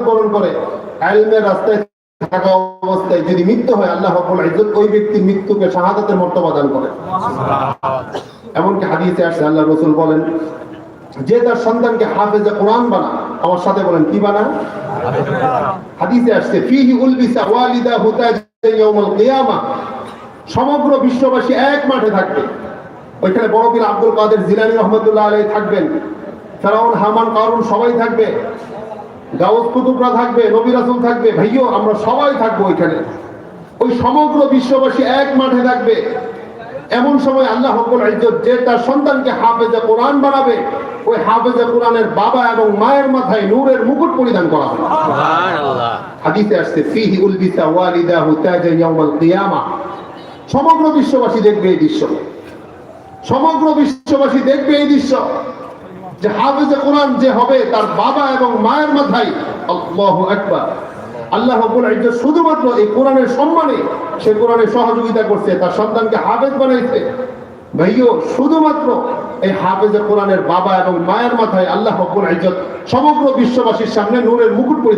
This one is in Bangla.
বরণ করে ইলমের রাস্তায় থাকা অবস্থায় যদি মৃত্যু হয়, আল্লাহ রাব্বুল ইজ্জত ওই ব্যক্তির মৃত্যুকে শাহাদাতের মর্তবা দান করে। এমনকি হাদিসে আসছে আল্লাহ রাসূল বলেন, যে তার সন্তানকে হাফেজে কোরআন বানা, আমার সাথে বলেন কি বানা? হাদিসে আসছে ফিহি উলবিসা ওয়ালিদাহু তাজান ইয়াউমাল কিয়ামাহ, সমগ্র বিশ্ববাসী এক মাঠে থাকবে। ওইখানে বড় পীর আব্দুল কাদের জিলানী রাহমাতুল্লাহ আলাইহি থাকবেন, ফেরাউন হামান কারুন সবাই থাকবে, গাউস কুতুবরা থাকবে, নবী রাসূল থাকবে, ভাইও আমরা সবাই থাকবো ওইখানে। ওই সমগ্র বিশ্ববাসী এক মাঠে থাকবে। এমন সময় আল্লাহ রাব্বুল ইজ্জত যে তার সন্তানকে হাফেজে কোরআন বানাবে, ওই হাফেজে কোরআনের বাবা এবং মায়ের মাথায় নূরের মুকুট পরিধান করা হবে। সুবহানাল্লাহ। হাদিসে আসছে ফিহি উলবিসা ওয়ালিদাহু তাজান ইয়াউমাল কিয়ামাহ, সমগ্র বিশ্ববাসী দেখবে এই দৃশ্য। সমগ্র বিশ্ববাসী দেখবে এই দৃশ্য যে হাফেজে কোরআন যে হবে তার বাবা এবং মায়ের মাথায়, আল্লাহু আকবার, আল্লাহ রাব্বুল ইজ্জত শুধুমাত্র এই কোরআনের সম্মানে সে কোরআনের সহযোগিতা করছে, তার সন্তানকে হাফেজ বানাইছে। ভাইও শুধুমাত্র এই হাফেজে কোরআনের বাবা এবং মায়ের মাথায় আল্লাহ রাব্বুল ইজ্জত সমগ্র বিশ্ববাসীর সামনে নূরের মুকুট পরিধান